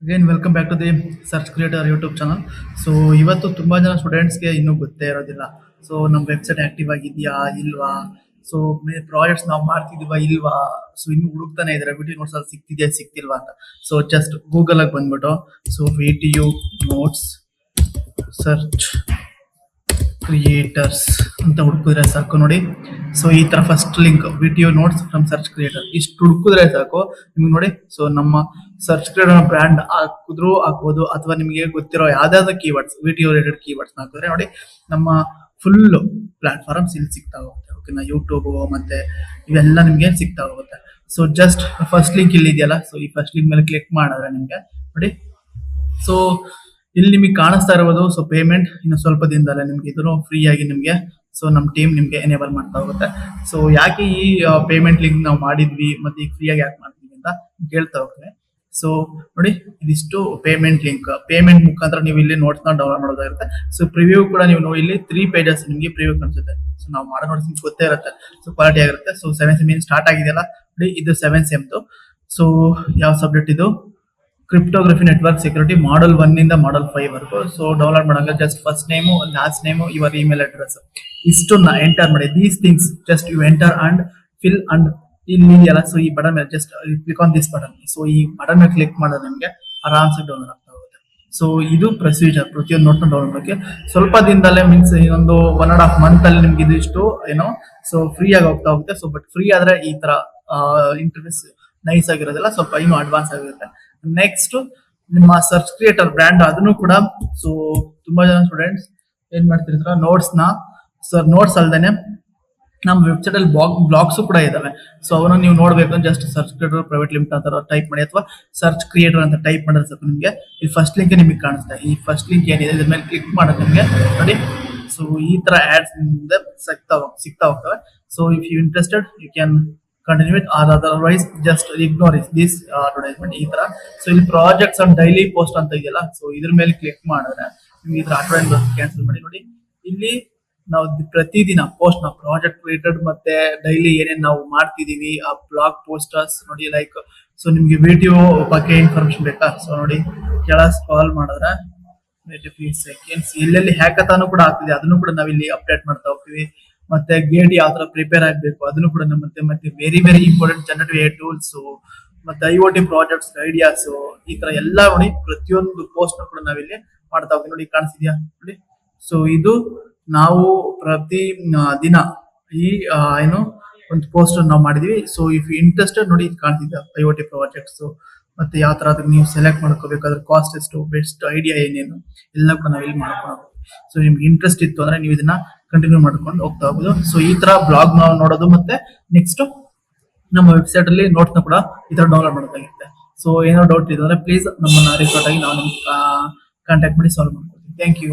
Again welcome back to the search creator YouTube channel. So ಇವತ್ತು ತುಂಬಾ ಜನ ಸ್ಟೂಡೆಂಟ್ಸ್ಗೆ ಇನ್ನೂ ಗೊತ್ತೇ ಇರೋದಿಲ್ಲ. ಸೊ ನಮ್ಮ ವೆಬ್ಸೈಟ್ ಆಕ್ಟಿವ್ ಆಗಿದೆಯಾ ಇಲ್ವಾ, ಸೊ ಪ್ರಾಜೆಕ್ಟ್ಸ್ ನಾವು ಮಾಡ್ತಿದೀವಾ ಇಲ್ವಾ, ಸೊ ಇನ್ನು ಹುಡುಕ್ತಾನೆ ಇದಾರೆ ವಿಡಿಯೋ ನೋಟ್ಸ್ ಅಲ್ಲಿ ಸಿಗ್ತಿದ್ಯಾ ಸಿಗ್ತಿಲ್ವಾ ಅಂತ. ಸೊ ಜಸ್ಟ್ ಗೂಗಲ್ ಆಗಿ ಬಂದ್ಬಿಟ್ಟು so video notes search creators ಅಂತ ಹುಡುಕಿದ್ರೆ ಸಾಕು ನೋಡಿ. ಸೊ ಈ ತರ first link video notes from search creator ಇಷ್ಟು ಹುಡುಕಿದ್ರೆ ಸಾಕು ನಿಮ್ಗೆ ನೋಡಿ. ಸೊ ನಮ್ಮ ಸರ್ಚ್ ಕ್ರಿಯೇಟರ್ ಬ್ರ್ಯಾಂಡ್ ಹಾಕಿದ್ರು ಹಾಕ್ಬೋದು, ಅಥವಾ ನಿಮಗೆ ಗೊತ್ತಿರೋ ಯಾವ್ದಾದ್ರು ಕೀವರ್ಡ್ಸ್ ವಿಡಿಯೋ ರಿಲೇಟೆಡ್ ಕೀವರ್ಡ್ಸ್ ಹಾಕಿದ್ರೆ ನೋಡಿ ನಮ್ಮ ಫುಲ್ ಪ್ಲಾಟ್ಫಾರ್ಮ್ಸ್ ಇಲ್ಲಿ ಸಿಗ್ತಾ ಹೋಗುತ್ತೆ. ಓಕೆನಾ, ಯೂಟ್ಯೂಬ್ ಮತ್ತೆ ಇವೆಲ್ಲ ನಿಮ್ಗೆ ಸಿಗ್ತಾ ಹೋಗುತ್ತೆ. ಸೊ ಜಸ್ಟ್ ಫಸ್ಟ್ ಲಿಂಕ್ ಇಲ್ಲಿ ಇದೆಯಲ್ಲ, ಸೊ ಈ ಫಸ್ಟ್ ಲಿಂಕ್ ಮೇಲೆ ಕ್ಲಿಕ್ ಮಾಡಿದ್ರೆ ನಿಮ್ಗೆ ನೋಡಿ. ಸೊ ಇಲ್ಲಿ ನಿಮಗೆ ಕಾಣಿಸ್ತಾ ಇರೋದು ಸೊ ಪೇಮೆಂಟ್ ಇನ್ನು ಸ್ವಲ್ಪ ದಿನದಲ್ಲೇ ನಿಮ್ಗೆ ಇದನ್ನು ಫ್ರೀ ಆಗಿ ನಿಮ್ಗೆ ಸೊ ನಮ್ಮ ಟೀಮ್ ನಿಮ್ಗೆ ಎನೇಬಲ್ ಮಾಡ್ತಾ ಹೋಗುತ್ತೆ. ಸೊ ಯಾಕೆ ಈ ಪೇಮೆಂಟ್ ಲಿಂಕ್ ನಾವು ಮಾಡಿದ್ವಿ ಮತ್ತೆ ಈಗ ಫ್ರೀ ಆಗಿ ಯಾಕೆ ಮಾಡ್ತೀವಿ ಅಂತ ಹೇಳ್ತಾ ಹೋಗ್ತೇವೆ. ಸೊ ನೋಡಿ, ಇದಿಷ್ಟು ಪೇಮೆಂಟ್ ಲಿಂಕ್. ಪೇಮೆಂಟ್ ಮುಖಾಂತರ ನೀವು ಇಲ್ಲಿ ನೋಟ್ಸ್ ನ ಡೌನ್ಲೋಡ್ ಮಾಡೋದಾಗುತ್ತೆ. ಸೊ ಪ್ರಿವ್ಯೂ ಕೂಡ ನೀವು ಇಲ್ಲಿ 3 ಪೇಜಸ್ ನಿಮಗೆ ಪ್ರಿವ್ಯೂ ಕಾಣಿಸುತ್ತೆ. ಸೊ ನಾವು ಮಾಡೋ ನೋಟ್ಸ್ ನಿಮ್ಗೆ ಗೊತ್ತೇ ಇರುತ್ತೆ, ಸೊ ಕ್ವಾಲಿಟಿ ಆಗಿರುತ್ತೆ. ಸೊ 7 ಸೆಮ್ ಸ್ಟಾರ್ಟ್ ಆಗಿದೆಯಲ್ಲ ನೋಡಿ, ಇದು 7 ಸೆಮ್ದು. ಸೊ ಯಾವ ಸಬ್ಜೆಕ್ಟ್ ಇದು? ಕ್ರಿಪ್ಟೋಗ್ರಫಿ ನೆಟ್ವರ್ಕ್ ಸೆಕ್ಯೂರಿಟಿ ಮಾಡಲ್ 1 ಇಂದ ಮಾಡಲ್ 5 ವರೆಗೂ. ಸೊ ಡೌನ್ಲೋಡ್ ಮಾಡಾಗ just first name last name your email address ಇಷ್ಟನ್ನ ಎಂಟರ್ ಮಾಡಿ. These things just you enter and fill and ಇಲ್ಲಿ ಇದೆಯಲ್ಲ, ಸೊ ಈ ಬಟನ್ ಮೇಲೆ just click on this button. So ಈ ಬಟನ್ ಮೇಲೆ ಕ್ಲಿಕ್ ಮಾಡಿದ್ರೆ ನಿಮಗೆ ಆರಾಮ್ಸೆ ಡೌನ್ಲೋಡ್ ಆಗ್ತಾ ಹೋಗುತ್ತೆ. ಸೊ ಇದು ಪ್ರೊಸೀಜರ್ ಪ್ರತಿಯೊಂದು ನೋಟ್ನ ಡೌನ್ಲೋಡ್ ಮಾಡೋಕ್ಕೆ. ಸ್ವಲ್ಪ ದಿನದಲ್ಲೇ ಮೀನ್ಸ್ ಇನ್ನೊಂದು 1.5 ಮಂತ್ ಅಲ್ಲಿ ನಿಮ್ಗೆ ಇದು ಇಷ್ಟು ಏನೋ ಸೊ ಫ್ರೀ ಆಗಿ ಹೋಗ್ತಾ ಹೋಗುತ್ತೆ. ಸೊ ಬಟ್ ಫ್ರೀ ಆದ್ರೆ ಈ ತರ ಇಂಟರ್ಫೇಸ್ ನೈಸ್ ಆಗಿರೋದಿಲ್ಲ, ಸ್ವಲ್ಪ ಇನ್ನೂ ಅಡ್ವಾನ್ಸ್ ಆಗಿರುತ್ತೆ. ನೆಕ್ಸ್ಟ್ ನಿಮ್ಮ ಸರ್ಚ್ ಕ್ರಿಯೇಟರ್ ಬ್ರ್ಯಾಂಡ್ ಅದನ್ನು ಕೂಡ ಸೊ ತುಂಬಾ ಜನ ಸ್ಟೂಡೆಂಟ್ಸ್ ಏನ್ ಮಾಡ್ತಿರ್ತಾರ, ನೋಟ್ಸ್ ನ ಸರ್ ನೋಟ್ಸ್ ಅಲ್ದೇನೆ ನಮ್ಮ ವೆಬ್ಸೈಟ್ ಅಲ್ಲಿ ಬ್ಲಾಗ್ಸ್ ಕೂಡ ಇದಾವೆ. ಸೊ ಅವನ್ನ ನೀವು ನೋಡ್ಬೇಕು just search creator private limit ಅಂತ ಟೈಪ್ ಮಾಡಿ, ಅಥವಾ ಸರ್ಚ್ ಕ್ರಿಯೇಟರ್ ಅಂತ ಟೈಪ್ ಮಾಡಿದ್ರೆ ಸಾಕು ನಿಮಗೆ ಈ ಫಸ್ಟ್ ಲಿಂಕ್ ನಿಮಗೆ ಕಾಣಿಸ್ತಾ. ಈ ಫಸ್ಟ್ ಲಿಂಕ್ ಏನಿದೆ ಇದ್ರ ಮೇಲೆ ಕ್ಲಿಕ್ ಮಾಡೋದು ನಿಮಗೆ ನೋಡಿ. ಸೊ ಈ ತರ ಆಡ್ಸ್ ನಿಮ್ಗೆ ಸಿಗ್ತಾ ಹೋಗ್ತವೆ. So if you interested you can continue it or otherwise just ignore this advertisement ಈ ತರ. ಸೊ ಇಲ್ಲಿ ಪ್ರಾಜೆಕ್ಟ್ಸ್ ಅಂಡ್ ಡೈಲಿ ಪೋಸ್ಟ್ ಅಂತ ಇದೆಯಲ್ಲ, ಸೊ ಇದ್ರ ಮೇಲೆ ಕ್ಲಿಕ್ ಮಾಡಿದ್ರೆ ನಿಮ್ಗೆ ಇದ್ರ ಅಡ್ವರ್ಟೈಸ್ಮೆಂಟ್ ಕ್ಯಾನ್ಸಲ್ ಮಾಡಿ. ನೋಡಿ ಇಲ್ಲಿ ನಾವು ಪ್ರತಿದಿನ ಪೋಸ್ಟ್ ನಾವು ಪ್ರಾಜೆಕ್ಟ್ ರಿಲೇಟೆಡ್ ಮತ್ತೆ ಡೈಲಿ ಏನೇನ್ ನಾವು ಮಾಡ್ತಿದೀವಿ ಆ ಬ್ಲಾಗ್ ಪೋಸ್ಟರ್ಸ್ ನೋಡಿ. ಲೈಕ್ ಸೊ ನಿಮ್ಗೆ ವಿಡಿಯೋ ಬಗ್ಗೆ ಇನ್ಫಾರ್ಮೇಶನ್ ಬೇಕಾ, ಸೊ ನೋಡಿ ಕೆಳ ಸ್ಕ್ರಾಲ್ ಮಾಡಿದ್ರೆ ಸೆಕೆಂಡ್ಸ್ ಎಲ್ಲೆಲ್ಲಿ ಹ್ಯಾಕಥಾನ್ ಕೂಡ ಆಗ್ತಿದೆ ಅದನ್ನು ಕೂಡ ನಾವು ಇಲ್ಲಿ ಅಪ್ಡೇಟ್ ಮಾಡ್ತಾ ಹೋಗ್ತೀವಿ. ಮತ್ತೆ ಗೇಟ್ ಯಾವ ತರ ಪ್ರಿಪೇರ್ ಆಗ್ಬೇಕು ಅದನ್ನು ಕೂಡ ಮತ್ತೆ ವೆರಿ ಇಂಪಾರ್ಟೆಂಟ್ ಜನರೇಟಿವ್ ಟೂಲ್ಸ್ ಮತ್ತೆ IoT ಪ್ರಾಜೆಕ್ಟ್ಸ್ ಐಡಿಯಾಸ್ ಈ ತರ ಎಲ್ಲ ನೋಡಿ ಪ್ರತಿಯೊಂದು ಪೋಸ್ಟ್ ಕೂಡ ನಾವಿಲ್ಲಿ ಮಾಡ್ತಾ ಹೋಗ್ತೀವಿ. ನೋಡಿ ಕಾಣಿಸಿದ್ಯಾ ನೋಡಿ. ಸೊ ಇದು ನಾವು ಪ್ರತಿ ದಿನ ಈ ಏನು ಒಂದು ಪೋಸ್ಟ್ ನಾವು ಮಾಡಿದೀವಿ. ಸೊ ಇಫ್ ಇಂಟ್ರೆಸ್ಟೆಡ್ ನೋಡಿ ಇದು ಕಾಣ್ತಿದ್ದ IoT ಪ್ರಾಜೆಕ್ಟ್ಸ್ ಮತ್ತೆ ಯಾವ ತರ ಅದಕ್ಕೆ ನೀವು ಸೆಲೆಕ್ಟ್ ಮಾಡ್ಕೋಬೇಕು, ಅದ್ರ ಕಾಸ್ಟ್ ಎಷ್ಟು, ಬೆಸ್ಟ್ ಐಡಿಯಾ ಏನೇನು ಎಲ್ಲ ಕೂಡ ನಾವಿಲ್ಲಿ ಮಾಡ್ಕೊಂಡು. ಸೊ ನಿಮ್ಗೆ ಇಂಟ್ರೆಸ್ಟ್ ಇತ್ತು ಅಂದ್ರೆ ನೀವು ಇದನ್ನ ಕಂಟಿನ್ಯೂ ಮಾಡ್ಕೊಂಡು ಹೋಗ್ತಾ ಹೋಗುದು. ಸೊ ಈ ತರ ಬ್ಲಾಗ್ ನಾವು ನೋಡೋದು ಮತ್ತೆ ನೆಕ್ಸ್ಟ್ ನಮ್ಮ ವೆಬ್ಸೈಟ್ ಅಲ್ಲಿ ನೋಟ್ಸ್ ನ ಕೂಡ ಈ ತರ ಡೌನ್ಲೋಡ್ ಮಾಡೋದಾಗಿರುತ್ತೆ. ಸೊ ಏನೋ ಡೌಟ್ ಇದ್ರೆ ಪ್ಲೀಸ್ ನಮ್ಮನ್ನ ರಿಪೋರ್ಟ್ ಆಗಿ ನಾವು ನಿಮ್ಗೆ ಕಾಂಟ್ಯಾಕ್ಟ್ ಮಾಡಿ ಸಾಲ್ವ್ ಮಾಡ್ಕೊಡ್ತೀವಿ. Thank you.